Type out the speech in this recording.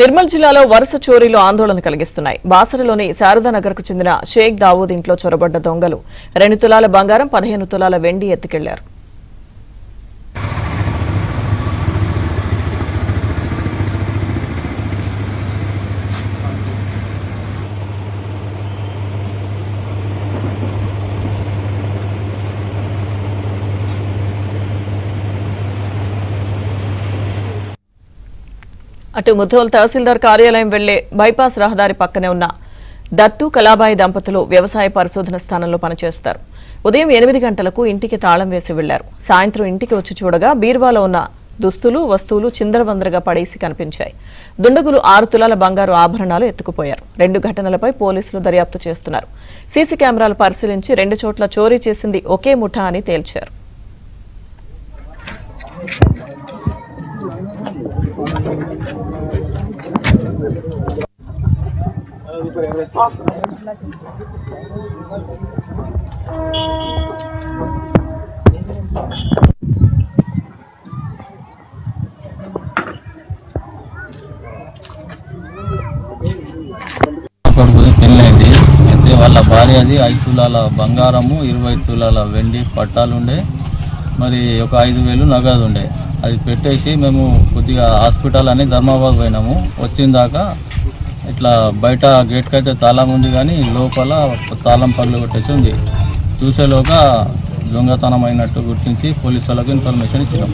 నిర్మల్ జిల్లాలో వరుస చోరీలు ఆందోళన కలిగిస్తున్నాయి. బాసరలోని శారదానగర్కు చెందిన షేక్ దావూద్ ఇంట్లో చొరబడ్డ దొంగలు 2 తులాల బంగారం, 15 తులాల వెండి ఎత్తుకెళ్లారు. అటు ముధోల్ తహసీల్దార్ కార్యాలయం వెళ్లే బైపాస్ రహదారి పక్కనే ఉన్న దత్తు కళాబాయి దంపతులు వ్యవసాయ పరిశోధన స్థానంలో పనిచేస్తారు. ఉదయం 8 గంటలకు ఇంటికి తాళం వేసి వెళ్లారు. సాయంత్రం ఇంటికి వచ్చి చూడగా బీరువాలో ఉన్న దుస్తులు, వస్తువులు చిందరవందరగా పడేసి కనిపించాయి. దుండగులు 6 తులాల బంగారు ఆభరణాలు ఎత్తుకుపోయారు. 2 ఘటనలపై పోలీసులు దర్యాప్తు చేస్తున్నారు. సీసీ కెమెరాలు పరిశీలించి 2 చోట్ల చోరీ చేసింది ఒకే ముఠా అని తేల్చారు. పెళ్ళైంది అయితే వాళ్ళ భార్య అది 5 తులాల బంగారము, 20 తులాల వెండి పట్టాలుండే, మరి ఒక 5,000 నగదు ఉండే. అది పెట్టేసి మేము కొద్దిగా హాస్పిటల్ అని ధర్మాబాద్ పోయినాము. వచ్చిన దాకా ఇట్లా బయట గేట్కి అయితే తాళం ఉంది, కానీ లోపల తాళం పగలు కొట్టేసి ఉంది. చూసేలోగా దొంగతనం అయినట్టు గుర్తించి పోలీసు వాళ్ళకు ఇన్ఫర్మేషన్ ఇచ్చినాం.